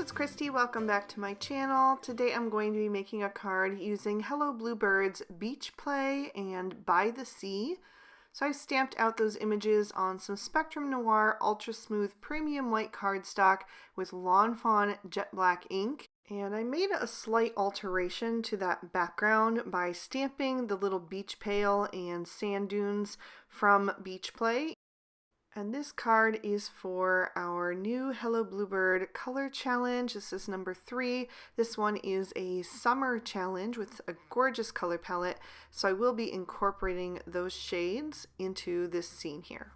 it's Christy. Welcome back to my channel. Today I'm going to be making a card using Hello Bluebird's Beach Play and By the Sea. So I stamped out those images on some Spectrum Noir Ultra Smooth Premium White cardstock with Lawn Fawn Jet Black ink. And I made a slight alteration to that background by stamping the little beach pail and sand dunes from Beach Play. And this card is for our new Hello Bluebird color challenge. This is number 3. This one is a summer challenge with a gorgeous color palette. So I will be incorporating those shades into this scene here.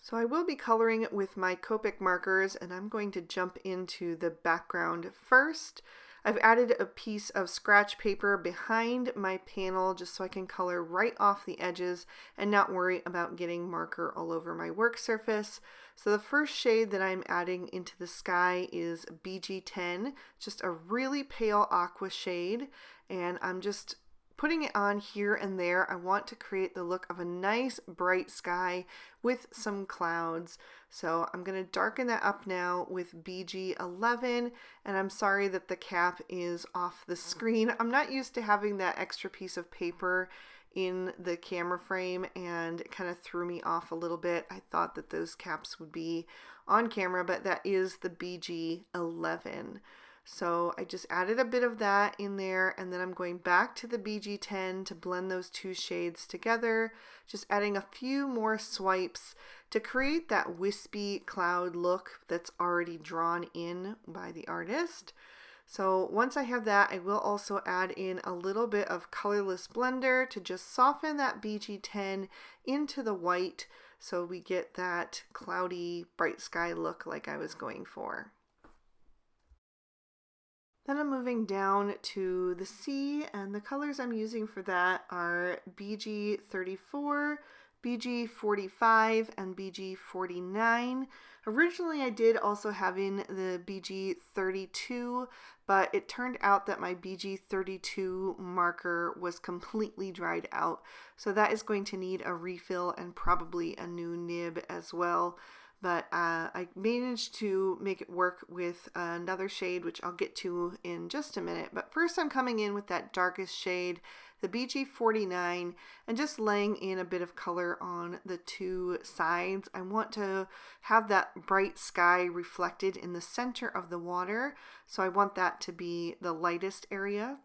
So I will be coloring with my Copic markers, and I'm going to jump into the background first. I've added a piece of scratch paper behind my panel just so I can color right off the edges and not worry about getting marker all over my work surface. So the first shade that I'm adding into the sky is BG10, just a really pale aqua shade, and I'm just putting it on here and there. I want to create the look of a nice bright sky with some clouds. So I'm going to darken that up now with BG11, and I'm sorry that the cap is off the screen. I'm not used to having that extra piece of paper in the camera frame, and it kind of threw me off a little bit. I thought that those caps would be on camera, but that is the BG11. So I just added a bit of that in there, and then I'm going back to the BG10 to blend those two shades together, just adding a few more swipes to create that wispy cloud look that's already drawn in by the artist. So once I have that, I will also add in a little bit of colorless blender to just soften that BG10 into the white so we get that cloudy bright sky look like I was going for. Then I'm moving down to the sea, and the colors I'm using for that are BG34, BG45, and BG49. Originally I did also have in the BG32, but it turned out that my BG32 marker was completely dried out. So that is going to need a refill and probably a new nib as well. But I managed to make it work with another shade, which I'll get to in just a minute. But first I'm coming in with that darkest shade, the BG49, and just laying in a bit of color on the two sides. I want to have that bright sky reflected in the center of the water, so I want that to be the lightest area.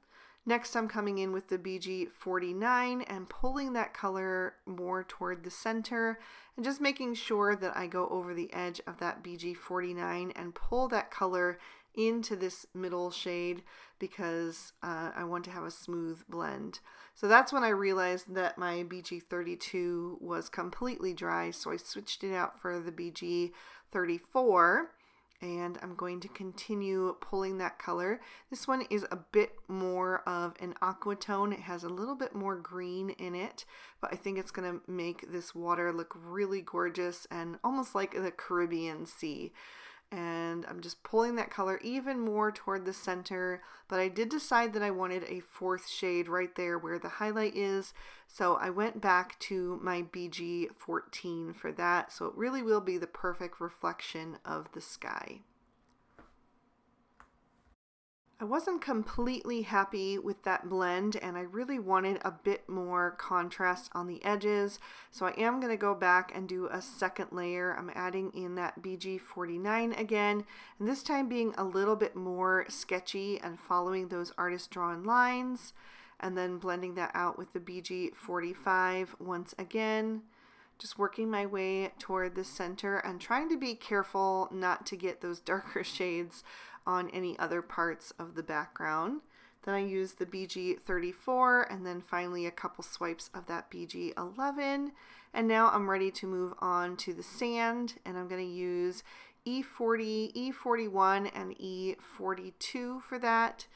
Next, I'm coming in with the BG49 and pulling that color more toward the center and just making sure that I go over the edge of that BG49 and pull that color into this middle shade because I want to have a smooth blend. So that's when I realized that my BG32 was completely dry, so I switched it out for the BG34. And I'm going to continue pulling that color. This one is a bit more of an aqua tone. It has a little bit more green in it, but I think it's going to make this water look really gorgeous and almost like the Caribbean Sea. And I'm just pulling that color even more toward the center, but I did decide that I wanted a fourth shade right there where the highlight is, so I went back to my BG14 for that, so it really will be the perfect reflection of the sky. I wasn't completely happy with that blend, and I really wanted a bit more contrast on the edges, so I am going to go back and do a second layer. I'm adding in that BG49 again, and this time being a little bit more sketchy and following those artist drawn lines, and then blending that out with the BG45 once again. Just working my way toward the center and trying to be careful not to get those darker shades on any other parts of the background. Then I use the BG34 and then finally a couple swipes of that BG11. And now I'm ready to move on to the sand, and I'm going to use E40, E41, and E42 for that.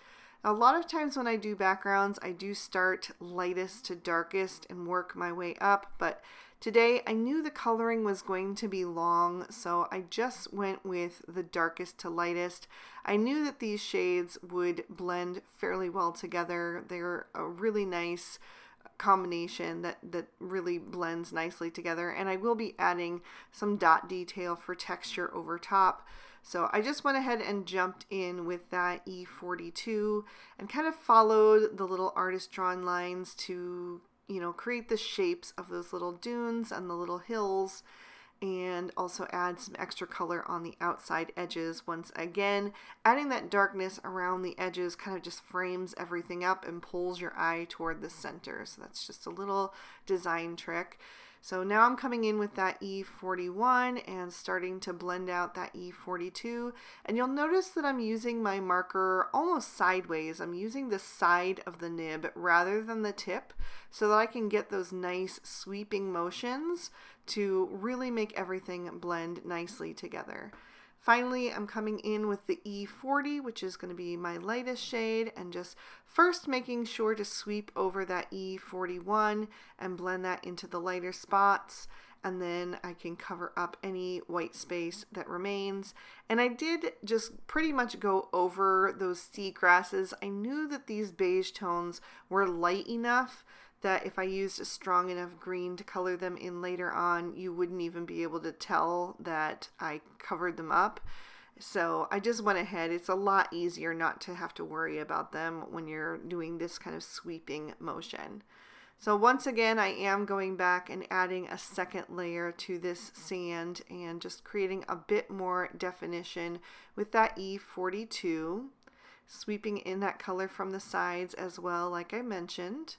A lot of times when I do backgrounds, I do start lightest to darkest and work my way up, but today I knew the coloring was going to be long, so I just went with the darkest to lightest. I knew that these shades would blend fairly well together. They're a really nice combination that really blends nicely together, and I will be adding some dot detail for texture over top. So I just went ahead and jumped in with that E42 and kind of followed the little artist drawn lines to, create the shapes of those little dunes and the little hills, and also add some extra color on the outside edges. Once again, adding that darkness around the edges kind of just frames everything up and pulls your eye toward the center. So that's just a little design trick. So now I'm coming in with that E41 and starting to blend out that E42. And you'll notice that I'm using my marker almost sideways. I'm using the side of the nib rather than the tip so that I can get those nice sweeping motions to really make everything blend nicely together. Finally, I'm coming in with the E40, which is going to be my lightest shade, and just first making sure to sweep over that E41 and blend that into the lighter spots, and then I can cover up any white space that remains. And I did just pretty much go over those sea grasses. I knew that these beige tones were light enough that if I used a strong enough green to color them in later on, you wouldn't even be able to tell that I covered them up. So I just went ahead. It's a lot easier not to have to worry about them when you're doing this kind of sweeping motion. So once again, I am going back and adding a second layer to this sand and just creating a bit more definition with that E42, sweeping in that color from the sides as well, like I mentioned.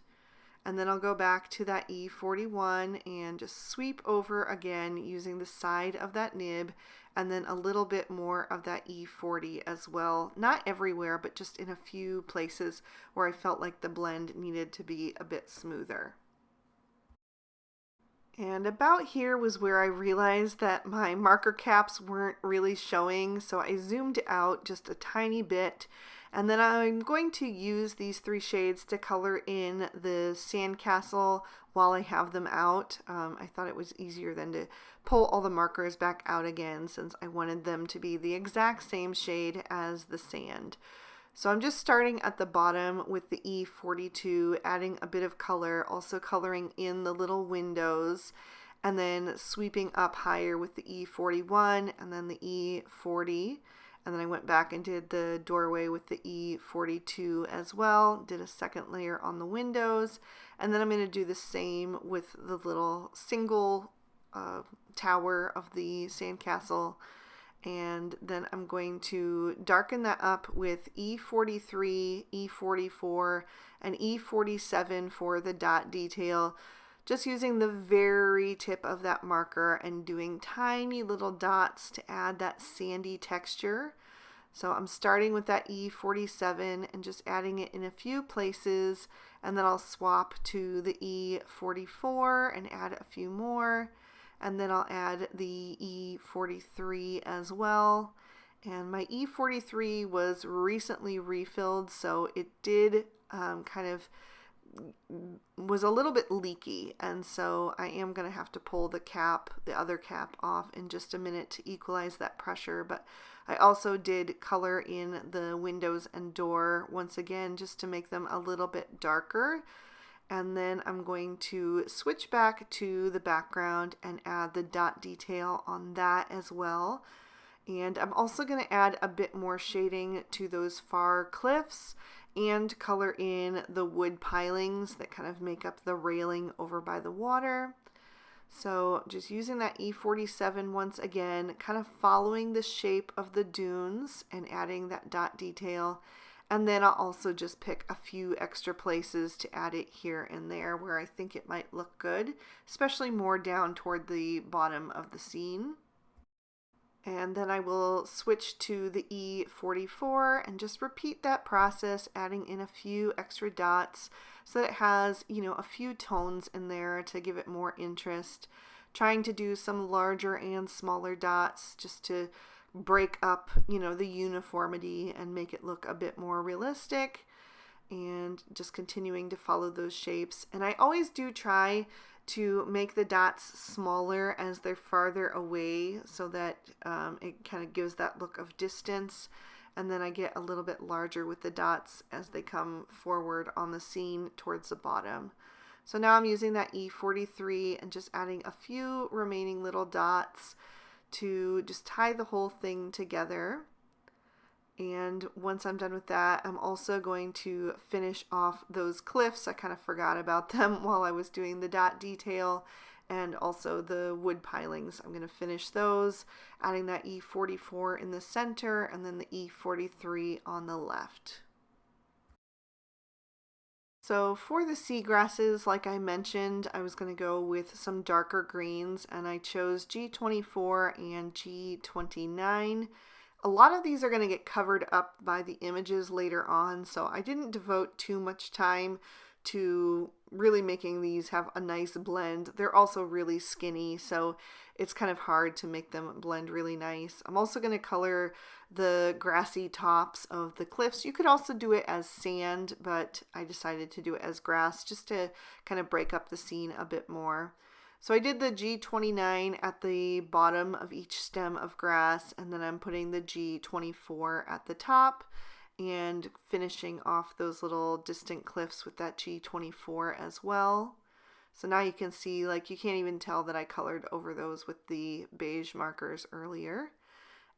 And then I'll go back to that E41 and just sweep over again using the side of that nib, and then a little bit more of that E40 as well. Not everywhere, but just in a few places where I felt like the blend needed to be a bit smoother. And about here was where I realized that my marker caps weren't really showing, so I zoomed out just a tiny bit. And then I'm going to use these three shades to color in the sandcastle while I have them out. I thought it was easier than to pull all the markers back out again, since I wanted them to be the exact same shade as the sand. So I'm just starting at the bottom with the E42, adding a bit of color, also coloring in the little windows, and then sweeping up higher with the E41 and then the E40. And then I went back and did the doorway with the E42 as well, did a second layer on the windows, and then I'm going to do the same with the little single tower of the sandcastle. And then I'm going to darken that up with E43, E44, and E47 for the dot detail, just using the very tip of that marker and doing tiny little dots to add that sandy texture. So I'm starting with that E47 and just adding it in a few places, and then I'll swap to the E44 and add a few more, and then I'll add the E43 as well. And my E43 was recently refilled, so it did was a little bit leaky, and so I am going to have to pull the other cap off in just a minute to equalize that pressure. But I also did color in the windows and door once again just to make them a little bit darker. And then I'm going to switch back to the background and add the dot detail on that as well. And I'm also going to add a bit more shading to those far cliffs and color in the wood pilings that kind of make up the railing over by the water. So just using that E47 once again, kind of following the shape of the dunes and adding that dot detail. And then I'll also just pick a few extra places to add it here and there where I think it might look good, especially more down toward the bottom of the scene. And then I will switch to the E44 and just repeat that process, adding in a few extra dots so that it has, a few tones in there to give it more interest. Trying to do some larger and smaller dots just to break up, the uniformity and make it look a bit more realistic, and just continuing to follow those shapes. And I always do try to make the dots smaller as they're farther away so that it kind of gives that look of distance, and then I get a little bit larger with the dots as they come forward on the scene towards the bottom. So now I'm using that E43 and just adding a few remaining little dots to just tie the whole thing together. And once I'm done with that, I'm also going to finish off those cliffs. I kind of forgot about them while I was doing the dot detail, and also the wood pilings. I'm going to finish those, adding that E44 in the center and then the E43 on the left. So for the seagrasses, like I mentioned, I was going to go with some darker greens, and I chose G24 and G29. A lot of these are going to get covered up by the images later on, so I didn't devote too much time to really making these have a nice blend. They're also really skinny, so it's kind of hard to make them blend really nice. I'm also going to color the grassy tops of the cliffs. You could also do it as sand, but I decided to do it as grass just to kind of break up the scene a bit more. So I did the G29 at the bottom of each stem of grass, and then I'm putting the G24 at the top and finishing off those little distant cliffs with that G24 as well. So now you can see, like, you can't even tell that I colored over those with the beige markers earlier.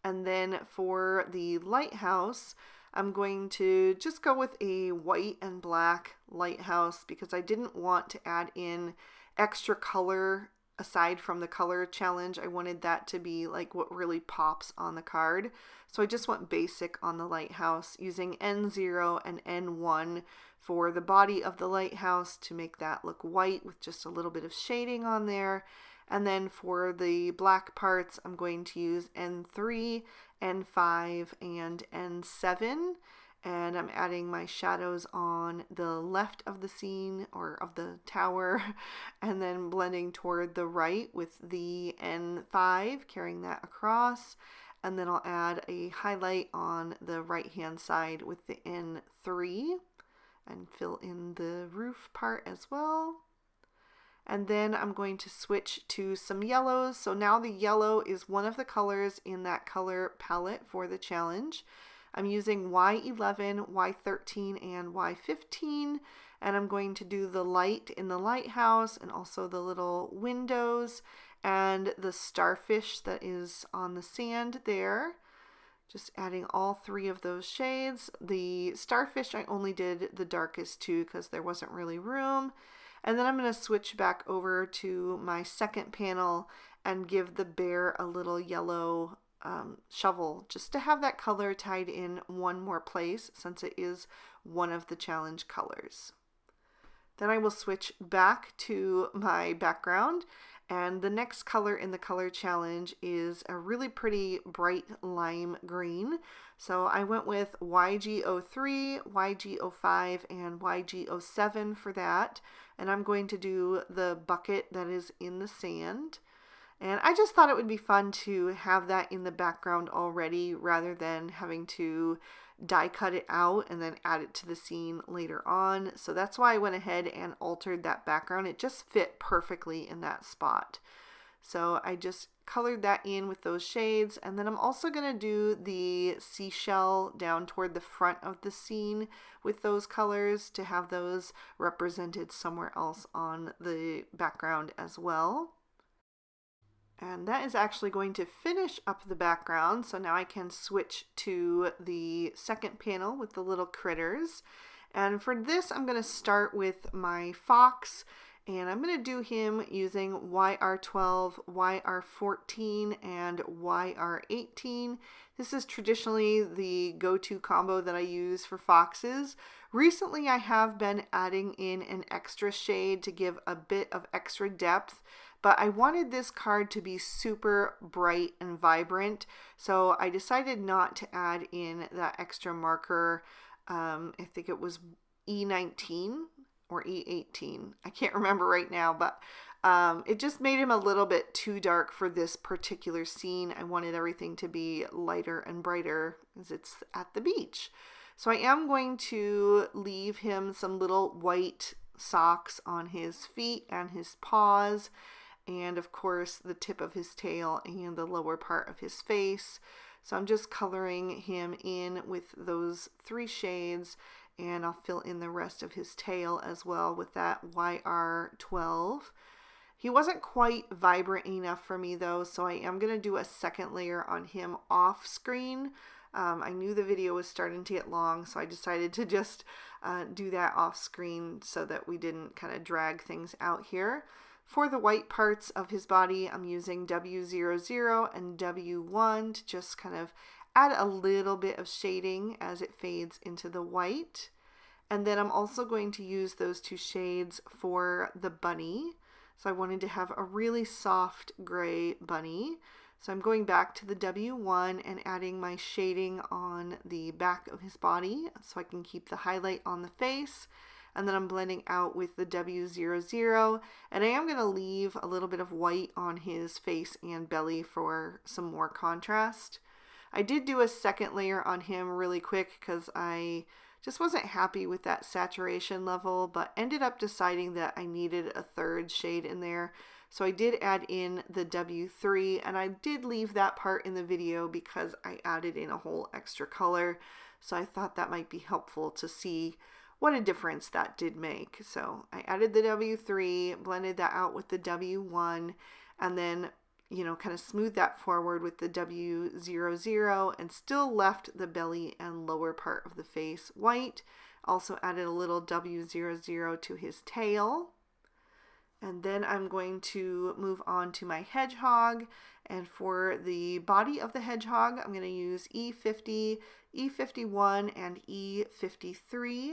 And then for the lighthouse, I'm going to just go with a white and black lighthouse because I didn't want to add in extra color aside from the color challenge. I wanted that to be like what really pops on the card. So I just went basic on the lighthouse, using N0 and N1 for the body of the lighthouse to make that look white with just a little bit of shading on there. And then for the black parts, I'm going to use N3, N5, and N7. And I'm adding my shadows on the left of the scene, or of the tower, and then blending toward the right with the N5, carrying that across. And then I'll add a highlight on the right hand side with the N3 and fill in the roof part as well. And then I'm going to switch to some yellows. So now the yellow is one of the colors in that color palette for the challenge. I'm using Y11, Y13, and Y15, and I'm going to do the light in the lighthouse and also the little windows and the starfish that is on the sand there. Just adding all three of those shades. The starfish, I only did the darkest two because there wasn't really room. And then I'm going to switch back over to my second panel and give the bear a little yellow shovel, just to have that color tied in one more place since it is one of the challenge colors. Then I will switch back to my background, and the next color in the color challenge is a really pretty bright lime green. So I went with YG03, YG05, and YG07 for that, and I'm going to do the bucket that is in the sand. And I just thought it would be fun to have that in the background already rather than having to die cut it out and then add it to the scene later on. So that's why I went ahead and altered that background. It just fit perfectly in that spot. So I just colored that in with those shades. And then I'm also going to do the seashell down toward the front of the scene with those colors to have those represented somewhere else on the background as well. And that is actually going to finish up the background. So now I can switch to the second panel with the little critters. And for this, I'm going to start with my fox. And I'm going to do him using YR12, YR14, and YR18. This is traditionally the go-to combo that I use for foxes. Recently, I have been adding in an extra shade to give a bit of extra depth, but I wanted this card to be super bright and vibrant, so I decided not to add in that extra marker. I think it was E19 or E18. I can't remember right now, but it just made him a little bit too dark for this particular scene. I wanted everything to be lighter and brighter as it's at the beach. So I am going to leave him some little white socks on his feet and his paws, and of course the tip of his tail and the lower part of his face. So I'm just coloring him in with those three shades, and I'll fill in the rest of his tail as well with that YR12. He wasn't quite vibrant enough for me though, so I am going to do a second layer on him off screen. I knew the video was starting to get long, so I decided to just do that off screen so that we didn't kind of drag things out here. For the white parts of his body, I'm using W00 and W1 to just kind of add a little bit of shading as it fades into the white. And then I'm also going to use those two shades for the bunny. So I wanted to have a really soft gray bunny. So I'm going back to the W1 and adding my shading on the back of his body so I can keep the highlight on the face. And then I'm blending out with the W00, and I am going to leave a little bit of white on his face and belly for some more contrast. I did do a second layer on him really quick because I just wasn't happy with that saturation level, but ended up deciding that I needed a third shade in there. So I did add in the W3, and I did leave that part in the video because I added in a whole extra color. So I thought that might be helpful to see what a difference that did make. So I added the W3, blended that out with the W1, and then, you know, kind of smoothed that forward with the W00 and still left the belly and lower part of the face white. Also added a little W00 to his tail. And then I'm going to move on to my hedgehog. And for the body of the hedgehog, I'm going to use E50, E51, and E53.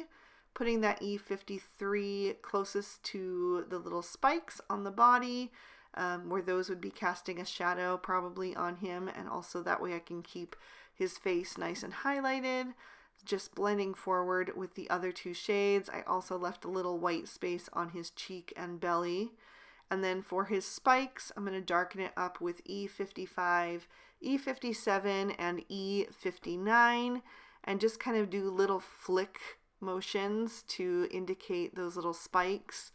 Putting that E53 closest to the little spikes on the body, where those would be casting a shadow probably on him, and also that way I can keep his face nice and highlighted. Just blending forward with the other two shades. I also left a little white space on his cheek and belly. And then for his spikes, I'm going to darken it up with E55, E57, and E59, and just kind of do little flick motions to indicate those little spikes.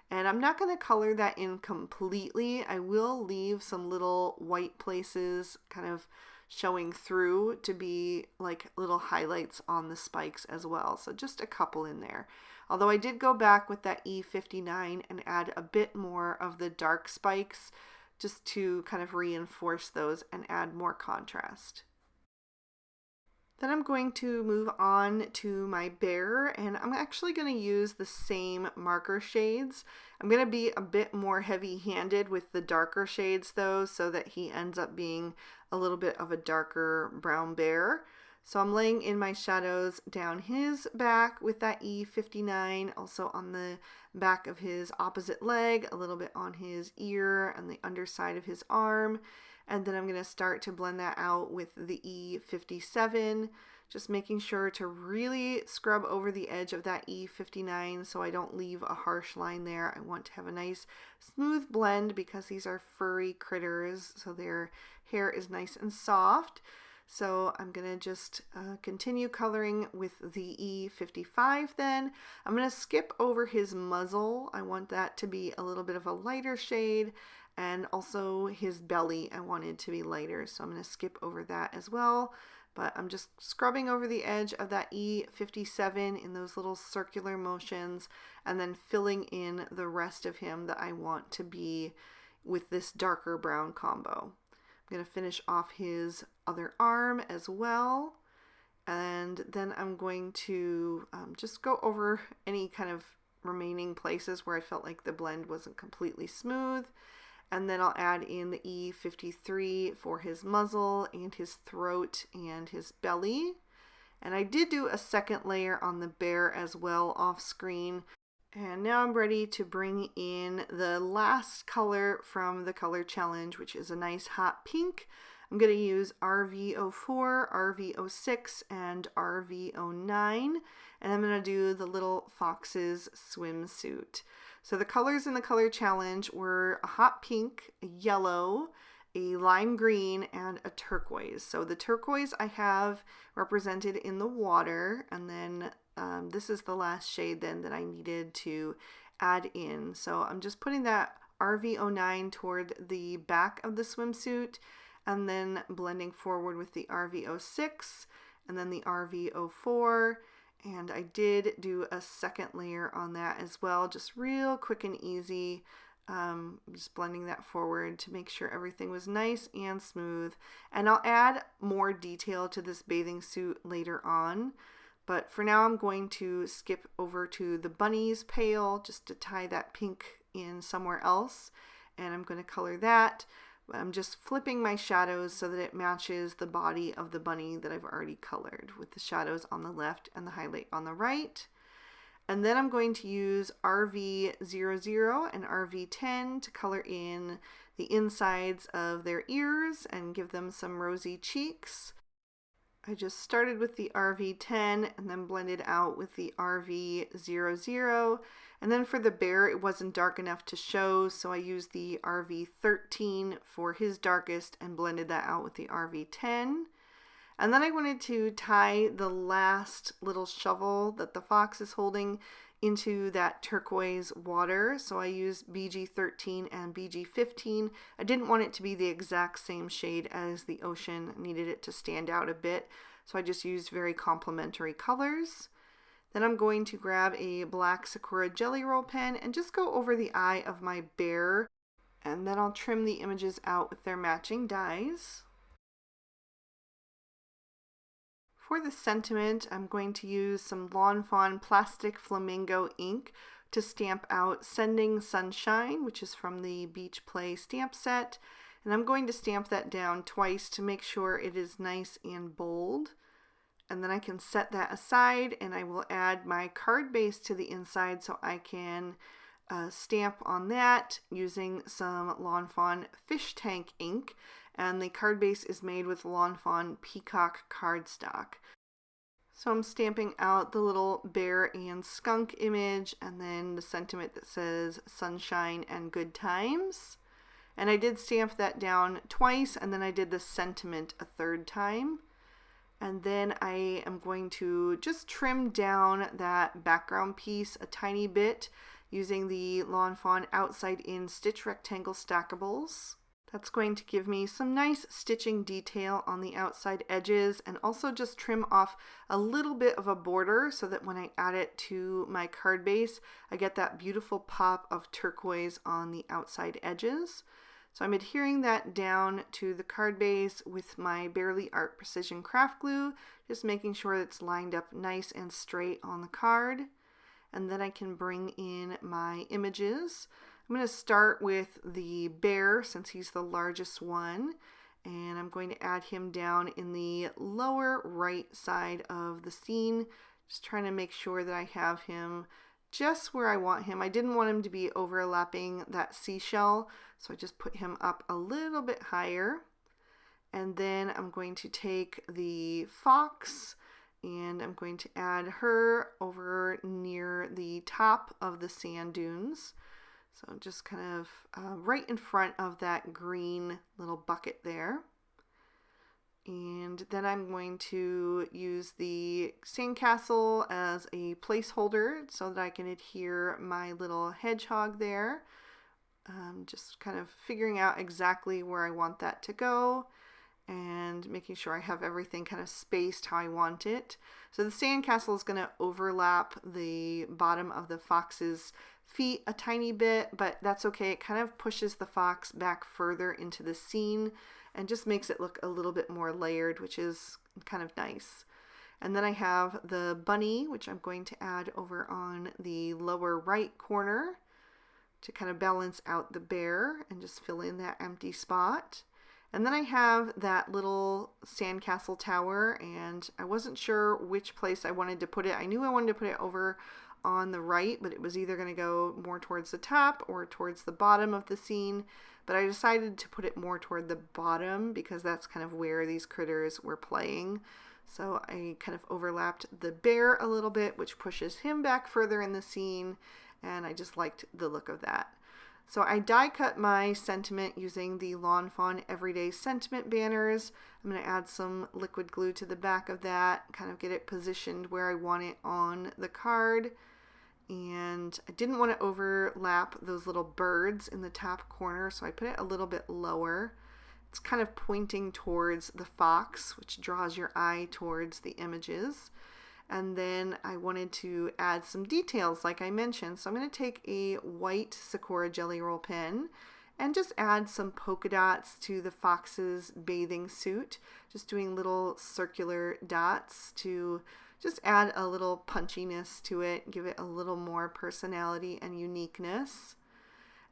And I'm not going to color that in completely. I will leave some little white places kind of showing through to be like little highlights on the spikes as well. So just a couple in there. Although I did go back with that E59 and add a bit more of the dark spikes just to kind of reinforce those and add more contrast. Then I'm going to move on to my bear, and I'm actually going to use the same marker shades. I'm going to be a bit more heavy-handed with the darker shades though, so that he ends up being a little bit of a darker brown bear. So I'm laying in my shadows down his back with that E59, also on the back of his opposite leg, a little bit on his ear and the underside of his arm. And then I'm going to start to blend that out with the E57, just making sure to really scrub over the edge of that E59 so I don't leave a harsh line there. I want to have a nice smooth blend because these are furry critters, so their hair is nice and soft. So I'm going to just continue coloring with the E55 then. I'm going to skip over his muzzle. I want that to be a little bit of a lighter shade. And also his belly I wanted to be lighter, so I'm going to skip over that as well. But I'm just scrubbing over the edge of that E57 in those little circular motions, and then filling in the rest of him that I want to be with this darker brown combo. I'm going to finish off his other arm as well. And then I'm going to just go over any kind of remaining places where I felt like the blend wasn't completely smooth. And then I'll add in the E53 for his muzzle and his throat and his belly. And I did do a second layer on the bear as well off screen. And now I'm ready to bring in the last color from the color challenge, which is a nice hot pink. I'm going to use RV04, RV06, and RV09. And I'm going to do the little fox's swimsuit. So the colors in the color challenge were a hot pink, a yellow, a lime green, and a turquoise. So the turquoise I have represented in the water, and then this is the last shade then that I needed to add in. So I'm just putting that RV09 toward the back of the swimsuit, and then blending forward with the RV06, and then the RV04. And I did do a second layer on that as well, just real quick and easy, Just blending that forward to make sure everything was nice and smooth. And I'll add more detail to this bathing suit later on. But for now, I'm going to skip over to the bunny's pail just to tie that pink in somewhere else. And I'm going to color that. I'm just flipping my shadows so that it matches the body of the bunny that I've already colored, with the shadows on the left and the highlight on the right. And then I'm going to use RV00 and RV10 to color in the insides of their ears and give them some rosy cheeks. I just started with the RV10 and then blended out with the RV00. And then for the bear, it wasn't dark enough to show, so I used the RV13 for his darkest and blended that out with the RV10. And then I wanted to tie the last little shovel that the fox is holding into that turquoise water. So I used BG13 and BG15. I didn't want it to be the exact same shade as the ocean. I needed it to stand out a bit. So I just used very complementary colors. Then I'm going to grab a black Sakura Jelly Roll pen and just go over the eye of my bear. And then I'll trim the images out with their matching dies. For the sentiment, I'm going to use some Lawn Fawn plastic flamingo ink to stamp out Sending Sunshine, which is from the Beach Play stamp set. And I'm going to stamp that down twice to make sure it is nice and bold. And then I can set that aside, and I will add my card base to the inside so I can stamp on that using some Lawn Fawn fish tank ink. And the card base is made with Lawn Fawn peacock cardstock. So I'm stamping out the little bear and skunk image, and then the sentiment that says sunshine and good times. And I did stamp that down twice, and then I did the sentiment a third time. And then I am going to just trim down that background piece a tiny bit using the Lawn Fawn outside in stitch rectangle stackables. That's going to give me some nice stitching detail on the outside edges, and also just trim off a little bit of a border so that when I add it to my card base, I get that beautiful pop of turquoise on the outside edges. So I'm adhering that down to the card base with my Barely Art Precision Craft Glue, just making sure it's lined up nice and straight on the card. And then I can bring in my images. I'm going to start with the bear since he's the largest one, and I'm going to add him down in the lower right side of the scene, just trying to make sure that I have him just where I want him. I didn't want him to be overlapping that seashell, so I just put him up a little bit higher. And then I'm going to take the fox and I'm going to add her over near the top of the sand dunes. So just kind of right in front of that green little bucket there. And then I'm going to use the sandcastle as a placeholder so that I can adhere my little hedgehog there. Just kind of figuring out exactly where I want that to go and making sure I have everything kind of spaced how I want it. So the sandcastle is going to overlap the bottom of the fox's feet a tiny bit, but that's okay. It kind of pushes the fox back further into the scene and just makes it look a little bit more layered, which is kind of nice. And then I have the bunny, which I'm going to add over on the lower right corner to kind of balance out the bear and just fill in that empty spot. And then I have that little sandcastle tower, and I wasn't sure which place I wanted to put it. I knew I wanted to put it over on the right, but it was either going to go more towards the top or towards the bottom of the scene. But I decided to put it more toward the bottom because that's kind of where these critters were playing. So I kind of overlapped the bear a little bit, which pushes him back further in the scene, and I just liked the look of that. So I die cut my sentiment using the Lawn Fawn Everyday Sentiment banners. I'm going to add some liquid glue to the back of that, kind of get it positioned where I want it on the card. And I didn't want to overlap those little birds in the top corner, so I put it a little bit lower. It's kind of pointing towards the fox, which draws your eye towards the images. And then I wanted to add some details like I mentioned. So I'm going to take a white Sakura Jelly Roll pen and just add some polka dots to the fox's bathing suit. Just doing little circular dots to just add a little punchiness to it, give it a little more personality and uniqueness.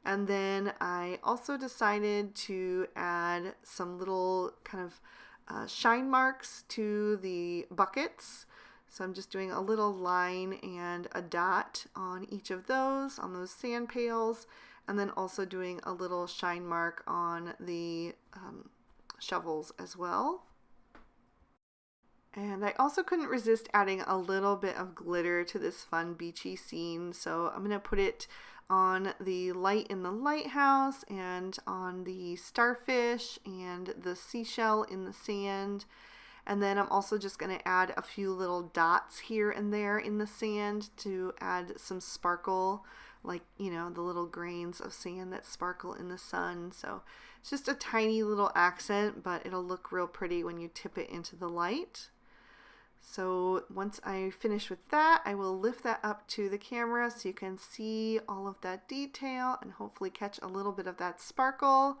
And then I also decided to add some little kind of shine marks to the buckets. So I'm just doing a little line and a dot on each of those, on those sand pails, and then also doing a little shine mark on the shovels as well. And I also couldn't resist adding a little bit of glitter to this fun beachy scene, so I'm going to put it on the light in the lighthouse and on the starfish and the seashell in the sand. And then I'm also just going to add a few little dots here and there in the sand to add some sparkle, like, you know, the little grains of sand that sparkle in the sun. So it's just a tiny little accent, but it'll look real pretty when you tip it into the light. So once I finish with that, I will lift that up to the camera so you can see all of that detail and hopefully catch a little bit of that sparkle.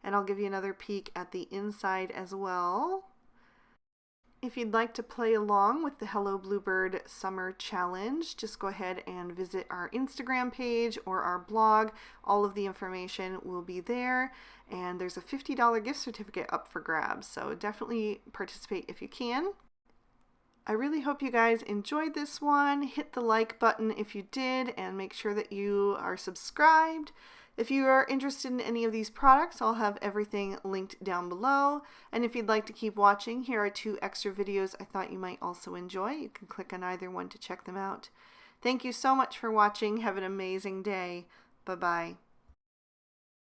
And I'll give you another peek at the inside as well. If you'd like to play along with the Hello Bluebird Summer Challenge, just go ahead and visit our Instagram page or our blog. All of the information will be there, and there's a $50 gift certificate up for grabs, so definitely participate if you can. I really hope you guys enjoyed this one. Hit the like button if you did, and make sure that you are subscribed. If you are interested in any of these products, I'll have everything linked down below. And if you'd like to keep watching, here are 2 extra videos I thought you might also enjoy. You can click on either one to check them out. Thank you so much for watching. Have an amazing day. Bye-bye.